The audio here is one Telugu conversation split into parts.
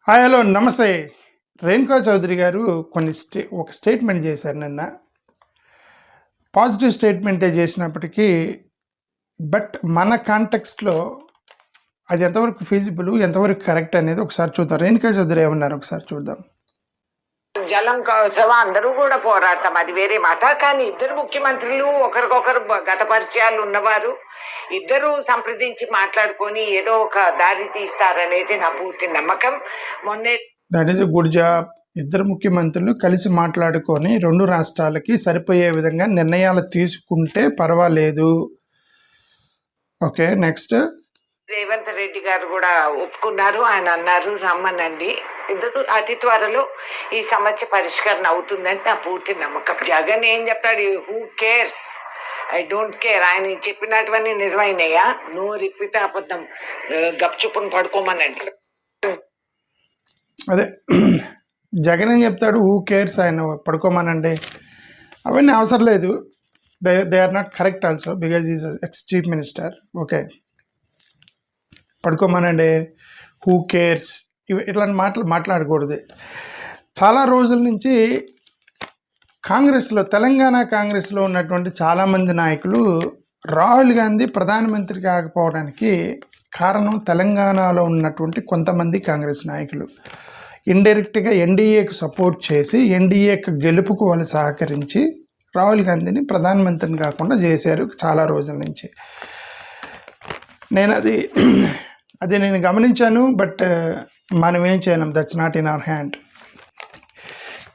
హాయ్ హలో నమస్తే. రేణుకా చౌదరి గారు ఒక స్టేట్మెంట్ చేశారు నిన్న. పాజిటివ్ స్టేట్మెంటే చేసినప్పటికీ బట్ మన కాంటెక్స్ట్లో అది ఎంతవరకు ఫీజిబుల్, ఎంతవరకు కరెక్ట్ అనేది ఒకసారి చూద్దాం. రేణుకా చౌదరి ఏమన్నారు ఒకసారి చూద్దాం. జలం కోసం అందరూ కూడా పోరాడతాం, అది వేరే మాట. కానీ ఇద్దరు ముఖ్యమంత్రులు ఒకరికొకరు గత పరిచయాలు ఉన్నవారు, ఇద్దరు సంప్రదించి మాట్లాడుకొని ఏదో ఒక దారి తీస్తారనేది నా పూర్తి నమ్మకం. మొన్నే దట్ ఈస్ గుడ్ జాబ్. ఇద్దరు ముఖ్యమంత్రులు కలిసి మాట్లాడుకొని రెండు రాష్ట్రాలకి సరిపోయే విధంగా నిర్ణయాలు తీసుకుంటే పర్వాలేదు. ఓకే, నెక్స్ట్ రేవంత్ రెడ్డి గారు కూడా ఒప్పుకున్నారు. ఆయన అన్నారు రమ్మనండి, ఇద్దరు అతి త్వరలో ఈ సమస్య పరిష్కరణ అవుతుందని నా పూర్తి నమ్మకం. జగన్ ఏం చెప్తాడు? Who cares, I don't care. ఆయన చెప్పినటువంటి నిజమైనయా? నో రిపీట్ అబద్ధం, గప్చుప్పును పడుకోమనండి. అదే జగన్ ఏం చెప్తాడు? హూ కేర్స్, ఆయన పడుకోమనండి. అవన్నీ అవసరం లేదు. They are not correct also because is ex chief minister. Okay, పడుకోమనండి, హూ కేర్స్, ఇట్లాంటి మాటలు మాట్లాడకూడదు. చాలా రోజుల నుంచి కాంగ్రెస్లో, తెలంగాణ కాంగ్రెస్లో ఉన్నటువంటి చాలామంది నాయకులు రాహుల్ గాంధీ ప్రధానమంత్రి కాకపోవడానికి కారణం తెలంగాణలో ఉన్నటువంటి కొంతమంది కాంగ్రెస్ నాయకులు ఇండైరెక్ట్గా ఎన్డీఏకి సపోర్ట్ చేసి ఎన్డీఏకి గెలుపుకు వాళ్ళు సహకరించి రాహుల్ గాంధీని ప్రధానమంత్రిని కాకుండా చేశారు చాలా రోజుల నుంచి. అది నేను గమనించాను. బట్ మనం ఏం చేయలేం, that's not in our hand.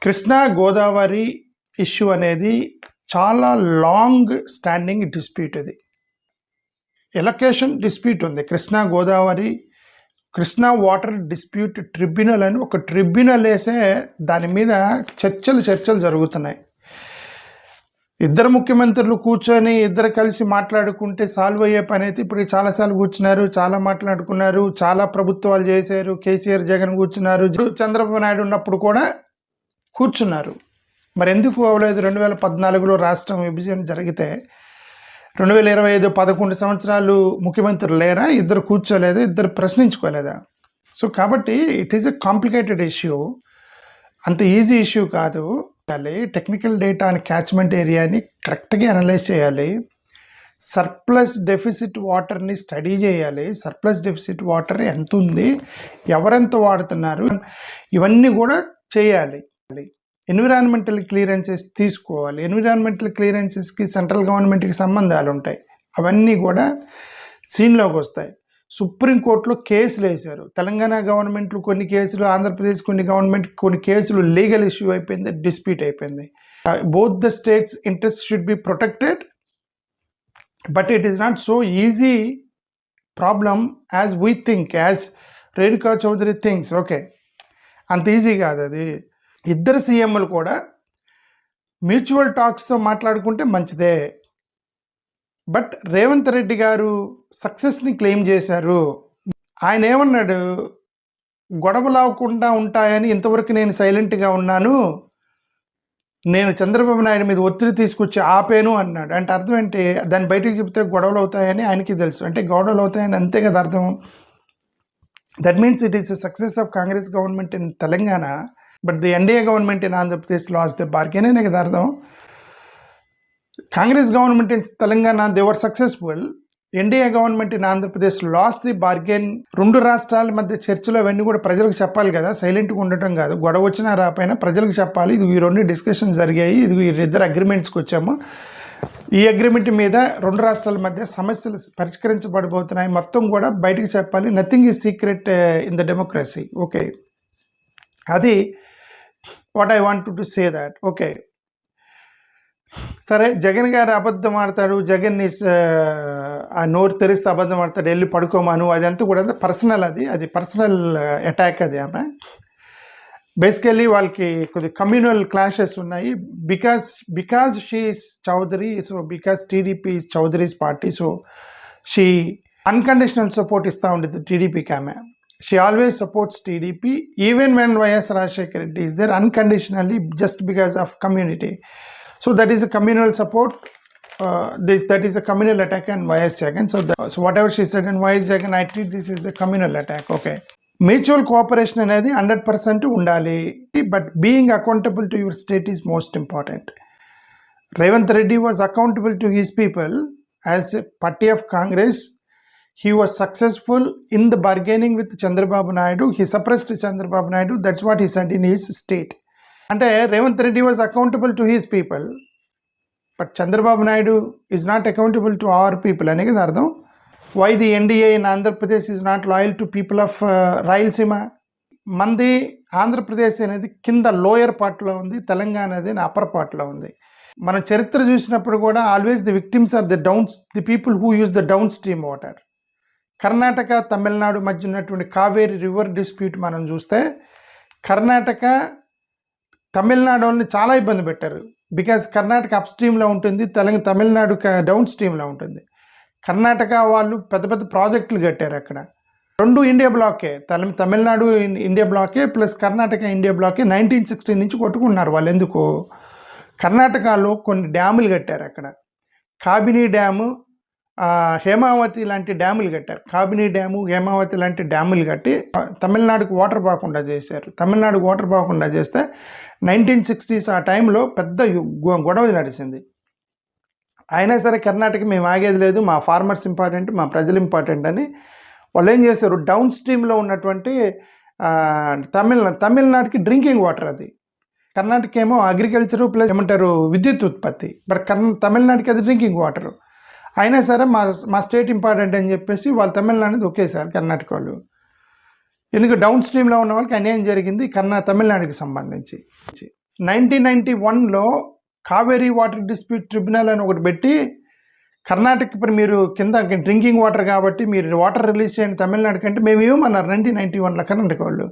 Krishna Godavari issue అనేది చాలా లాంగ్ స్టాండింగ్ డిస్ప్యూట్. అది ఎలకేషన్ డిస్ప్యూట్ ఉంది. కృష్ణా వాటర్ డిస్ప్యూట్ ట్రిబ్యునల్ అని ఒక ట్రిబ్యునల్ వేసే దాని మీద చర్చలు జరుగుతున్నాయి. ఇద్దరు ముఖ్యమంత్రులు కూర్చొని ఇద్దరు కలిసి మాట్లాడుకుంటే సాల్వ్ అయ్యే పని అయితే ఇప్పుడు చాలాసార్లు కూర్చున్నారు, చాలా మాట్లాడుకున్నారు, చాలా ప్రభుత్వాలు చేశారు. కేసీఆర్, జగన్ కూర్చున్నారు, చంద్రబాబు నాయుడు ఉన్నప్పుడు కూడా కూర్చున్నారు. మరి ఎందుకు అవ్వలేదు? 2014లో రాష్ట్రం విభజన జరిగితే 2025 11 సంవత్సరాలు ముఖ్యమంత్రులు లేరా? ఇద్దరు కూర్చోలేదా? ఇద్దరు ప్రశ్నించుకోలేదా? సో కాబట్టి it is a complicated issue, అంత ఈజీ ఇష్యూ కాదు. టెక్నికల్ డేటా అని క్యాచ్మెంట్ ఏరియాని కరెక్ట్గా అనలైజ్ చేయాలి. సర్ప్లస్ డెఫిసిట్ వాటర్ని స్టడీ చేయాలి. సర్ప్లస్ డెఫిసిట్ వాటర్ ఎంత ఉంది, ఎవరెంత వాడుతున్నారు, ఇవన్నీ కూడా చేయాలి. ఎన్విరాన్మెంటల్ క్లియరెన్సెస్ తీసుకోవాలి. ఎన్విరాన్మెంటల్ క్లియరెన్సెస్కి సెంట్రల్ గవర్నమెంట్కి సంబంధాలు ఉంటాయి. అవన్నీ కూడా సీన్లోకి వస్తాయి. సుప్రీంకోర్టులో కేసులు వేశారు. తెలంగాణ గవర్నమెంట్లు కొన్ని కేసులు, ఆంధ్రప్రదేశ్ కొన్ని కేసులు లీగల్ ఇష్యూ అయిపోయింది, డిస్ప్యూట్ అయిపోయింది. Both the states interest should be protected, but it is not so easy problem as we think, as Renuka Chowdhury things. Okay, అంత ఈజీ కాదు అది. ఇద్దరు సీఎంలు కూడా మ్యూచువల్ టాక్స్తో మాట్లాడుకుంటే మంచిదే. బట్ రేవంత్ రెడ్డి గారు సక్సెస్ని క్లెయిమ్ చేశారు. ఆయన ఏమన్నాడు? గొడవలు అవ్వకుండా ఉంటాయని ఇంతవరకు నేను సైలెంట్గా ఉన్నాను, నేను చంద్రబాబు నాయుడు మీద ఒత్తిడి తీసుకొచ్చి ఆపాను అన్నాడు. అంటే అర్థం ఏంటి? దాన్ని బయటికి చెప్తే గొడవలు అవుతాయని ఆయనకి తెలుసు. అంటే గొడవలు అవుతాయని అంతే కదా అర్థం. That means it is a success of Congress government in Telangana, but the NDA government in Andhra Pradesh last the bargain అనే కదా అర్థం. Congress government in Telangana they were successful, NDA government in Andhra Pradesh last the bargain. రెండు రాష్ట్రాల మధ్య చర్చలు అవన్నీ కూడా ప్రజలకు చెప్పాలి కదా, సైలెంట్గా ఉండటం కాదు. గొడవ వచ్చినా రాపోయినా ప్రజలకు చెప్పాలి. ఇది ఈ రెండు డిస్కషన్స్ జరిగాయి, ఇది ఇద్దరు అగ్రిమెంట్స్కి వచ్చాము, ఈ అగ్రిమెంట్ మీద రెండు రాష్ట్రాల మధ్య సమస్యలు పరిష్కరించబడిపోతున్నాయి, మొత్తం కూడా బయటకు చెప్పాలి. Nothing is secret in the democracy. Okay, అది what I want to say that. Okay, సరే, జగన్ గారు అబద్ధం ఆడతాడు, జగన్ని ఆ నోరు తెరిస్తే అబద్ధం ఆడతాడు, వెళ్ళి పడుకోమాను, అదంతా కూడా పర్సనల్. అది పర్సనల్ అటాక్. అది ఆమె బేసికలీ వాళ్ళకి కొద్ది కమ్యూనల్ క్లాషెస్ ఉన్నాయి. Because she is Chaudhary, so because TDP is Chaudharys party, so she unconditional support ఇస్తూ ఉండేది టీడీపీకి. ఆమె she always supports TDP even when YS Rajshekar Reddy is there unconditionally, just because of community. So that is a communal support. That is a communal attack on YS Jagan. So whatever she said on YS Jagan, I treat this as a communal attack. Okay, mutual cooperation అనేది 100% ఉండాలి. But being accountable to your state is most important. Revanth Reddy was accountable to his people as a party of Congress. He was successful in the bargaining with Chandrababu Naidu. He suppressed Chandrababu Naidu. That's what he said in his state. అంటే Revanth Reddy was accountable to his people, but Chandrababu Naidu is not accountable to our people అనేది అర్థం. Why the NDA in Andhra Pradesh is not loyal to people of Rayalaseema. మంది ఆంధ్రప్రదేశ్ అనేది కింద లోయర్ పార్ట్లో ఉంది, తెలంగాణ అనేది అప్పర్ పార్ట్లో ఉంది. మన చరిత్ర చూసినప్పుడు కూడా always the victims are the people who use the down stream water. Karnataka Tamil Nadu మధ్య ఉన్నటువంటి కావేరీ రివర్ డిస్ప్యూట్ మనం చూస్తే కర్ణాటక తమిళనాడు వాళ్ళని చాలా ఇబ్బంది పెట్టారు. బికాజ్ కర్ణాటక అప్ స్ట్రీమ్లో ఉంటుంది, తమిళనాడు డౌన్ స్ట్రీమ్లో ఉంటుంది. కర్ణాటక వాళ్ళు పెద్ద పెద్ద ప్రాజెక్టులు కట్టారు అక్కడ. రెండు ఇండియా బ్లాకే, తమిళనాడు ఇండియా బ్లాకే ప్లస్ కర్ణాటక ఇండియా బ్లాకే. 1960 నుంచి కొట్టుకున్నారు వాళ్ళు. ఎందుకు? కర్ణాటకలో కొన్ని డ్యాములు కట్టారు అక్కడ. కాబినీ డ్యాము, హేమావతి లాంటి డ్యాములు కట్టారు. కాబినీ డ్యాము, హేమావతి లాంటి డ్యాములు కట్టి తమిళనాడుకు వాటర్ పోకుండా చేశారు. తమిళనాడుకు వాటర్ పోకుండా చేస్తే 1960s ఆ టైంలో పెద్ద గొడవ నడిచింది. అయినా సరే కర్ణాటక మేము ఆగేది లేదు, మా ఫార్మర్స్ ఇంపార్టెంట్, మా ప్రజలు ఇంపార్టెంట్ అని వాళ్ళు ఏం చేశారు, డౌన్ స్ట్రీమ్లో ఉన్నటువంటి తమిళనాడుకి డ్రింకింగ్ వాటర్ అది. కర్ణాటక ఏమో అగ్రికల్చరు ప్లస్ ఏమంటారు విద్యుత్ ఉత్పత్తి, బట్ తమిళనాడుకి అది డ్రింకింగ్ వాటరు. అయినా సరే మా స్టేట్ ఇంపార్టెంట్ అని చెప్పేసి వాళ్ళు తమిళనాడుని దొక్కేశారు కర్ణాటక వాళ్ళు. ఎందుకు? డౌన్ స్ట్రీమ్లో ఉన్న వాళ్ళకి అన్యాయం జరిగింది తమిళనాడుకి సంబంధించి. 1991లో కావేరీ వాటర్ డిస్ప్యూట్ ట్రిబ్యునల్ అని ఒకటి పెట్టి కర్ణాటక ఇప్పుడు మీరు కింద డ్రింకింగ్ వాటర్ కాబట్టి మీరు వాటర్ రిలీజ్ చేయండి తమిళనాడు కంటే మేము ఏమన్నారు 1991లో కర్ణాటక వాళ్ళు.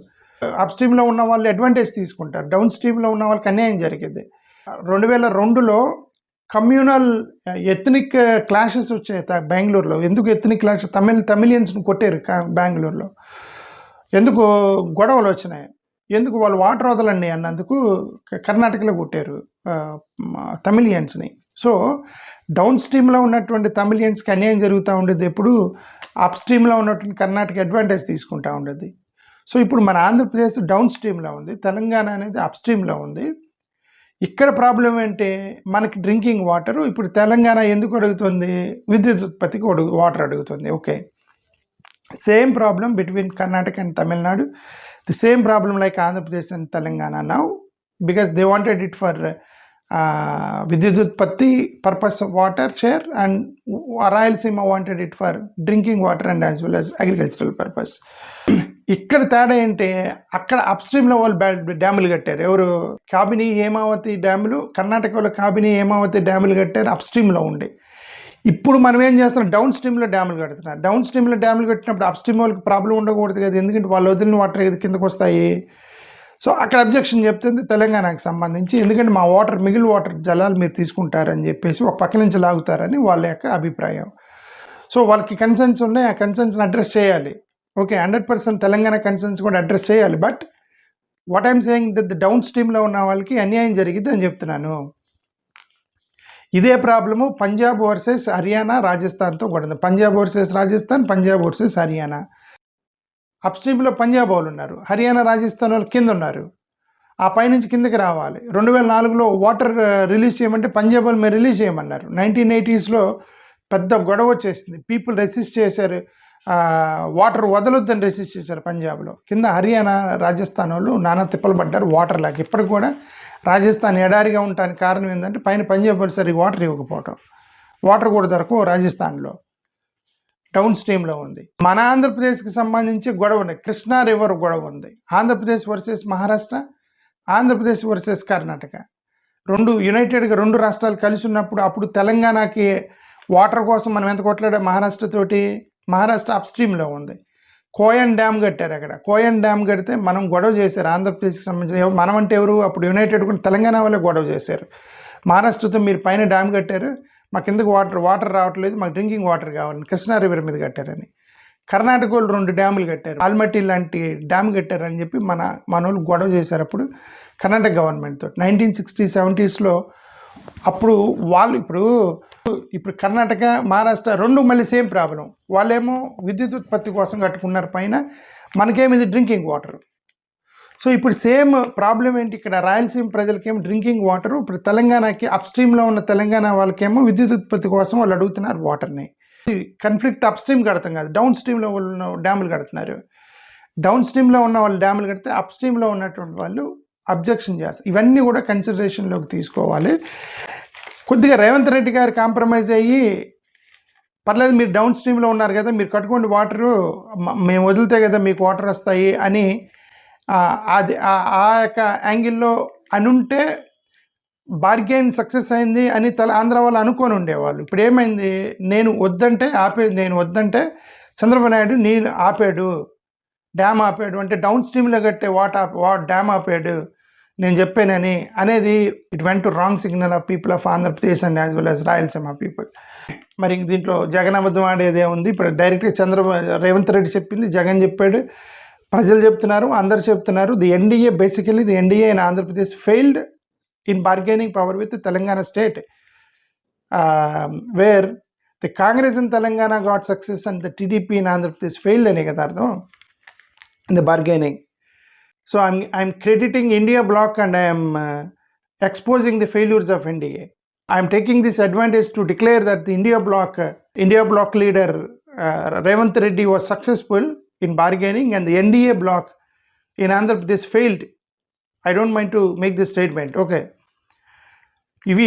అప్ స్ట్రీమ్లో ఉన్న వాళ్ళు అడ్వాంటేజ్ తీసుకుంటారు, డౌన్ స్ట్రీమ్లో ఉన్న వాళ్ళకి అన్యాయం జరిగింది. 2002లో కమ్యూనల్ ఎథనిక్ క్లాషెస్ వచ్చాయి బెంగళూరులో. ఎందుకు ఎథనిక్ క్లాష్? తమిళియన్స్ని కొట్టారు బెంగళూరులో. ఎందుకు గొడవలు వచ్చినాయి? ఎందుకు? వాళ్ళు వాటర్ వదలండి అన్నందుకు కర్ణాటకలో కొట్టారు తమిళియన్స్ని. సో డౌన్ స్ట్రీమ్లో ఉన్నటువంటి తమిళియన్స్కి అన్యాయం జరుగుతూ ఉండేది. ఎప్పుడు అప్ స్ట్రీమ్లో ఉన్నటువంటి కర్ణాటక అడ్వాంటేజ్ తీసుకుంటూ ఉండేది. సో ఇప్పుడు మన ఆంధ్రప్రదేశ్ డౌన్ స్ట్రీమ్లో ఉంది, తెలంగాణ అనేది అప్ స్ట్రీమ్లో ఉంది. ఇక్కడ ప్రాబ్లం ఏంటి? మనకి డ్రింకింగ్ వాటరు ఇప్పుడు తెలంగాణ ఎందుకు అడుగుతుంది? విద్యుత్ ఉత్పత్తికి వాటర్ అడుగుతుంది. Okay, same problem between Karnataka and Tamil Nadu, the same problem like Andhra Pradesh and Telangana now, because they wanted it for విద్యుత్ ఉత్పత్తి purpose of water share, and Rayalaseema wanted it for drinking water and as well as agricultural purpose. ఇక్కడ తేడా ఏంటి? అక్కడ అప్ స్ట్రీమ్లో వాళ్ళు డ్యాములు కట్టారు. ఎవరు? కాబినీ హేమావతి డ్యాములు. కర్ణాటకలో కాబినీ హేమావతి డ్యాములు కట్టారు అప్ స్ట్రీమ్లో ఉండి. ఇప్పుడు మనం ఏం చేస్తున్నాం? డౌన్ స్ట్రీమ్లో డ్యాములు కడుతున్నారు. డౌన్ స్ట్రీమ్లో డ్యాములు కట్టినప్పుడు అప్ స్ట్రీమ్ వాళ్ళకి ప్రాబ్లం ఉండకూడదు కదా, ఎందుకంటే వాళ్ళు వదిలిన వాటర్ ఏది కిందకు వస్తాయి. సో అక్కడ అబ్జెక్షన్ చెప్తుంది తెలంగాణకు సంబంధించి, ఎందుకంటే మా వాటర్ మిగిలిన వాటర్ జలాలు మీరు తీసుకుంటారని చెప్పేసి ఒక పక్క నుంచి లాగుతారని వాళ్ళ యొక్క అభిప్రాయం. సో వాళ్ళకి కన్సర్న్స్ ఉన్నాయి, ఆ కన్సర్న్స్ని అడ్రస్ చేయాలి. ఓకే, 100% తెలంగాణ కన్సర్న్స్ కూడా అడ్రస్ చేయాలి. But what I'm saying that the డౌన్ స్ట్రీమ్లో ఉన్న వాళ్ళకి అన్యాయం జరిగింది అని చెప్తున్నాను. ఇదే ప్రాబ్లము పంజాబ్ వర్సెస్ హర్యానా రాజస్థాన్తో కూడా ఉంది. Punjab versus Rajasthan, Punjab versus Haryana. అప్ స్ట్రీమ్లో పంజాబ్ వాళ్ళు ఉన్నారు, హర్యానా రాజస్థాన్ వాళ్ళు కింద ఉన్నారు. ఆ పైనుంచి కిందకి రావాలి. 2004లో వాటర్ రిలీజ్ చేయమంటే పంజాబ్ వాళ్ళు మీరు రిలీజ్ చేయమన్నారు. 1980sలో పెద్ద గొడవ వచ్చేసింది, పీపుల్ రెసిస్ట్ చేశారు, వాటర్ వదలొద్దని రెసిస్ట్ చేశారు పంజాబ్లో. కింద హర్యానా రాజస్థాన్ వాళ్ళు నానా తిప్పలు పడ్డారు వాటర్ లేక. ఇప్పటికి కూడా రాజస్థాన్ ఎడారిగా ఉండడానికి కారణం ఏంటంటే పైన పంజాబ్ వాళ్ళు సరిగ్గా వాటర్ ఇవ్వకపోవటం. వాటర్ కూడా దొరకవు రాజస్థాన్లో, డౌన్ స్ట్రీమ్లో ఉంది. మన ఆంధ్రప్రదేశ్కి సంబంధించి గొడవ ఉంది, కృష్ణా రివర్ గొడవ ఉంది. Andhra Pradesh versus Maharashtra, Andhra Pradesh versus Karnataka. యునైటెడ్గా రెండు రాష్ట్రాలు కలిసి ఉన్నప్పుడు అప్పుడు తెలంగాణకి వాటర్ కోసం మనం ఎంత కొట్లాడే మహారాష్ట్రతోటి, మహారాష్ట్ర అప్ స్ట్రీమ్లో ఉంది. కోయన్ డ్యామ్ కట్టారు అక్కడ. కోయన్ డ్యామ్ కడితే మనం గొడవ చేశారు ఆంధ్రప్రదేశ్కి సంబంధించిన. మనం అంటే ఎవరు? అప్పుడు యునైటెడ్ కూడా తెలంగాణ వాళ్ళే గొడవ చేశారు. మహారాష్ట్రతో మీరు పైన డ్యామ్ కట్టారు, మా కిందకు వాటర్ రావట్లేదు, మాకు డ్రింకింగ్ వాటర్ కావాలని కృష్ణా రివర్ మీద కట్టారని. కర్ణాటక వాళ్ళు 2 డ్యాములు కట్టారు, ఆల్మట్టి లాంటి డ్యామ్ కట్టారని చెప్పి మన వాళ్ళు గొడవ చేశారు అప్పుడు కర్ణాటక గవర్నమెంట్తో. 1960s, 70sలో అప్పుడు వాళ్ళు ఇప్పుడు కర్ణాటక, మహారాష్ట్ర రెండు మళ్ళీ సేమ్ ప్రాబ్లం. వాళ్ళేమో విద్యుత్ ఉత్పత్తి కోసం కట్టుకున్నారు పైన, మనకేమిది డ్రింకింగ్ వాటర్. సో ఇప్పుడు సేమ్ ప్రాబ్లం ఏంటి, ఇక్కడ రాయలసీమ ప్రజలకేమో డ్రింకింగ్ వాటరు, ఇప్పుడు తెలంగాణకి అప్స్ట్రీమ్లో ఉన్న తెలంగాణ వాళ్ళకేమో విద్యుత్ ఉత్పత్తి కోసం వాళ్ళు అడుగుతున్నారు వాటర్ని. కన్ఫ్లిక్ట్ అప్స్ట్రీమ్ కడతాం కాదు, డౌన్ స్ట్రీమ్లో ఉన్న డ్యాములు కడుతున్నారు. డౌన్ స్ట్రీమ్లో ఉన్న వాళ్ళు డ్యాములు కడితే అప్ స్ట్రీమ్లో ఉన్నటువంటి వాళ్ళు అబ్జెక్షన్ చేస్తారు. ఇవన్నీ కూడా కన్సిడరేషన్లోకి తీసుకోవాలి. కొద్దిగా రేవంత్ రెడ్డి గారు కాంప్రమైజ్ అయ్యి, పర్లేదు మీరు డౌన్ స్ట్రీమ్లో ఉన్నారు కదా, మీరు కట్టుకోండి వాటరు, మేము వదిలితే కదా మీకు వాటర్ వస్తాయి అని అది ఆ యొక్క యాంగిల్లో అనుంటే బార్గెన్ సక్సెస్ అయింది అని ఆంధ్ర వాళ్ళు అనుకొని ఉండేవాళ్ళు. ఇప్పుడు ఏమైంది, నేను వద్దంటే చంద్రబాబు నాయుడు నీళ్ళు ఆపాడు, డ్యామ్ ఆపాడు, అంటే డౌన్ స్ట్రీమ్లో కట్టే డ్యామ్ ఆపాడు నేను చెప్పానని అనేది it went to wrong signal off people of Andhra Pradesh and as well as Rayalaseema people. మరి దీంట్లో జగన్ అబద్ధం ఆడేదే ఉంది. ఇప్పుడు డైరెక్ట్గా రేవంత్ రెడ్డి చెప్పింది, జగన్ చెప్పాడు, ప్రజలు చెప్తున్నారు, అందరు చెప్తున్నారు. The NDA in Andhra Pradesh failed in bargaining power with Telangana state, wear the Congress in Telangana got success and the TDP in Andhra Pradesh failed అనే కదా అర్థం in the bargaining. So I'm crediting India bloc and I am exposing the failures of NDA. I am taking this advantage to declare that the India bloc leader Revanth Reddy was successful in bargaining and the NDA bloc in Andhra Pradesh failed. I don't mind to make this statement. Okay. ఇవి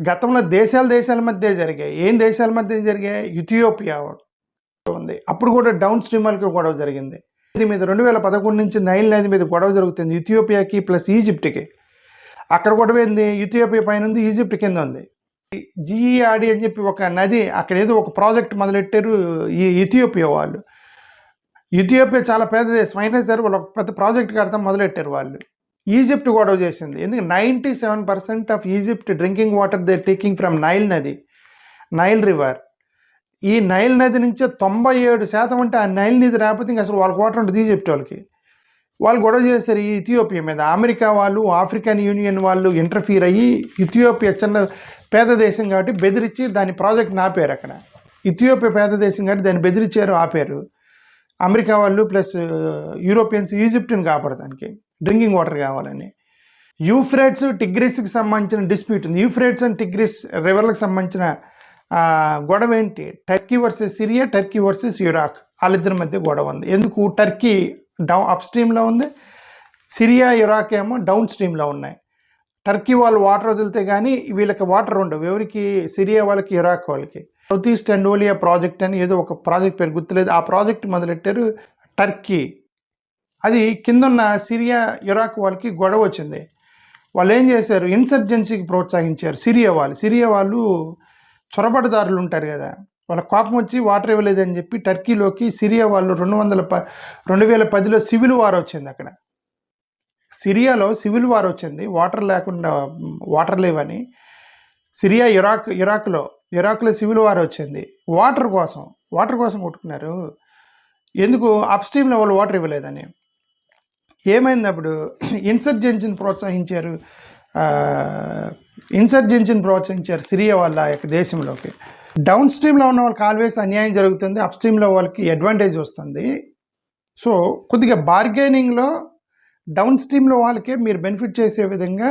గతంలో దేశాల మధ్య జరిగాయి. ఏం దేశాల మధ్య జరిగాయి? ఇథియోపియా ఉంది, అప్పుడు కూడా డౌన్ స్ట్రీమర్కి గొడవ జరిగింది. మీద 2011 నుంచి నైల్ నది మీద గొడవ జరుగుతుంది ఇథియోపియాకి ప్లస్ ఈజిప్ట్కి. అక్కడ గొడవ ఏంది, ఇథియోపియా పైన ఉంది, ఈజిప్ట్ కింద ఉంది. జిఈఆర్డి అని చెప్పి ఒక నది, అక్కడ ఏదో ఒక ప్రాజెక్ట్ మొదలెట్టారు ఈ ఇథియోపియా వాళ్ళు. ఇథియోపియా చాలా పెద్ద దేశం అయినా సరే వాళ్ళు ఒక పెద్ద ప్రాజెక్ట్ కడతాం మొదలెట్టారు వాళ్ళు. ఈజిప్ట్ గొడవ చేసింది, ఎందుకంటే 97% of Egypt drinking water they taking from Nile river. ఈ నైల్ నది నుంచే 97% అంటే ఆ నైల్ నది రాకపోతే ఇంకా అసలు వాళ్ళకి వాటర్ ఉంటుంది ఈజిప్ట్ వాళ్ళకి. వాళ్ళు గొడవ చేస్తారు ఈ ఇథియోపియా మీద. అమెరికా వాళ్ళు, ఆఫ్రికన్ యూనియన్ వాళ్ళు ఇంటర్ఫీర్ అయ్యి, ఇథియోపియా చిన్న పేద దేశం కాబట్టి బెదిరించి దాని ప్రాజెక్ట్ని ఆపారు. అక్కడ ఇథియోపియా పేద దేశం కాబట్టి దాన్ని బెదిరించారు, ఆపారు అమెరికా వాళ్ళు ప్లస్ యూరోపియన్స్ ఈజిప్ట్ని కాపాడడానికి డ్రింకింగ్ వాటర్ కావాలని. యూఫ్రేట్స్ టిగ్రిస్కి సంబంధించిన డిస్ప్యూట్ ఉంది. యూఫ్రేట్స్ అండ్ టిగ్రిస్ రివర్లకు సంబంధించిన గొడవ ఏంటి, Turkey versus Syria, Turkey versus Iraq, వాళ్ళిద్దరి మధ్య గొడవ ఉంది. ఎందుకు, టర్కీ అప్ స్ట్రీమ్లో ఉంది, సిరియా ఇరాక్ ఏమో డౌన్ స్ట్రీమ్లో ఉన్నాయి. టర్కీ వాళ్ళు వాటర్ వదిలితే కానీ వీళ్ళకి వాటర్ ఉండవు, ఎవరికి, సిరియా వాళ్ళకి, ఇరాక్ వాళ్ళకి. సౌత్ ఈస్ట్ అండోలియా ప్రాజెక్ట్ అని ఏదో ఒక ప్రాజెక్ట్ పేరు గుర్తులేదు, ఆ ప్రాజెక్ట్ మొదలెట్టారు టర్కీ. అది కిందన్న సిరియా ఇరాక్ వాళ్ళకి గొడవ వచ్చింది. వాళ్ళు ఏం చేశారు, ఇన్సర్జెన్సీకి ప్రోత్సహించారు సిరియా వాళ్ళు చొరబడిదారులు ఉంటారు కదా, వాళ్ళ కోపం వచ్చి వాటర్ ఇవ్వలేదని చెప్పి టర్కీలోకి సిరియా వాళ్ళు 2010లో సివిల్ వార్ వచ్చింది. అక్కడ సిరియాలో సివిల్ వార్ వచ్చింది, వాటర్ లేవని. సిరియా ఇరాక్లో సివిల్ వార్ వచ్చింది, వాటర్ కోసం కొట్టుకున్నారు. ఎందుకు, అప్ స్ట్రీమ్లో వాళ్ళు వాటర్ ఇవ్వలేదని. ఏమైంది అప్పుడు, ఇన్సర్జెన్సీని ప్రోత్సహించారు సిరియా వాళ్ళ యొక్క దేశంలోకి. డౌన్ స్ట్రీమ్లో ఉన్న వాళ్ళకి ఆల్వేస్ అన్యాయం జరుగుతుంది, అప్ స్ట్రీమ్లో వాళ్ళకి అడ్వాంటేజ్ వస్తుంది. సో కొద్దిగా బార్గెనింగ్లో డౌన్ స్ట్రీమ్లో వాళ్ళకే మీరు బెనిఫిట్ చేసే విధంగా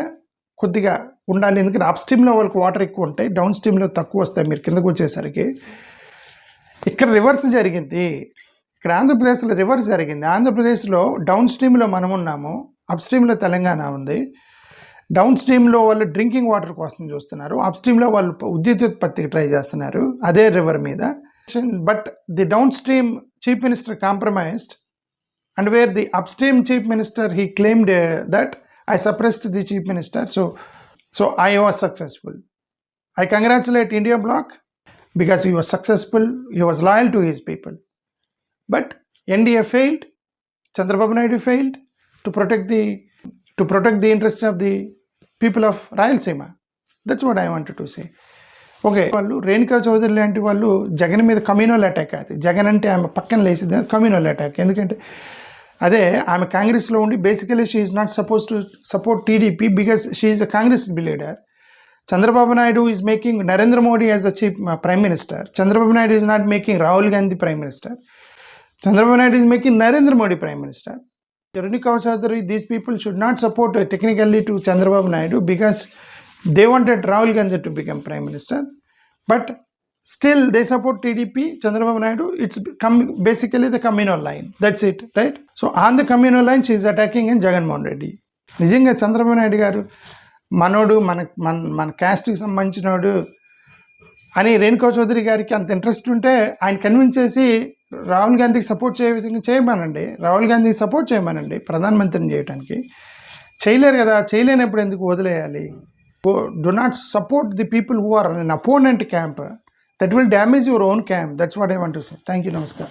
కొద్దిగా ఉండాలి. ఎందుకంటే అప్ స్ట్రీమ్లో వాళ్ళకి వాటర్ ఎక్కువ ఉంటాయి, డౌన్ స్ట్రీమ్లో తక్కువ వస్తాయి మీరు కిందకు వచ్చేసరికి. ఇక్కడ రివర్స్ జరిగింది, ఇక్కడ ఆంధ్రప్రదేశ్లో రివర్స్ జరిగింది. ఆంధ్రప్రదేశ్లో డౌన్ స్ట్రీమ్లో మనం ఉన్నాము, అప్ స్ట్రీమ్లో తెలంగాణ ఉంది. డౌన్ స్ట్రీమ్లో వాళ్ళు డ్రింకింగ్ వాటర్ కోసం చూస్తున్నారు, అప్ స్ట్రీమ్లో వాళ్ళు విద్యుత్పత్తికి ట్రై చేస్తున్నారు అదే రివర్ మీద. But the down stream chief minister compromised, and wear the up stream chief minister he claimed that I suppressed the chief minister, so I was successful. I congratulate India bloc because he was successful, he was loyal to his people. But NDA failed, Chandrababu Naidu failed to protect the interests of the people of Rayalaseema. That's what I wanted to say. Okay, వాళ్ళు రేణుకా చౌదరి లాంటి వాళ్ళు జగన్ మీద కమ్యూనల్ అటాక్ అవుతుంది. జగన్ అంటే ఆమె పక్కన లేసింది కమ్యూనల్ అటాక్. ఎందుకంటే అదే ఆమె కాంగ్రెస్లో ఉండి basically she is not suppose to support TDP because she is a Congress leader. Chandrababu Naidu is making Narendra Modi as the chief prime minister. Chandrababu Naidu is not making Rahul Gandhi prime minister. Chandrababu Naidu is making Narendra Modi prime minister. Renuka Chaudhary, these people should not support technically to Chandrababu Naidu because they wanted Rahul Gandhi to become prime minister. But still they support TDP, Chandrababu Naidu. It's basically the communal line. That's it, right? So on the communal line, she is attacking in Jagan Mohan Reddy. నిజంగా చంద్రబాబు నాయుడు గారు మనోడు మన క్యాస్ట్కి సంబంధించినోడు అని రేణుకా చౌదరి గారికి అంత ఇంట్రెస్ట్ ఉంటే ఆయన కన్విన్స్ చేసి రాహుల్ గాంధీకి సపోర్ట్ చేయ విధంగా చేయమనండి, రాహుల్ గాంధీకి సపోర్ట్ చేయమనండి ప్రధానమంత్రిని చేయడానికి. చేయలేరు కదా, చేయలేనప్పుడు ఎందుకు వదిలేయాలి? Do not support the people who are in an opponent camp. That will damage your own camp. That's what I want to say. Thank you. Namaskar.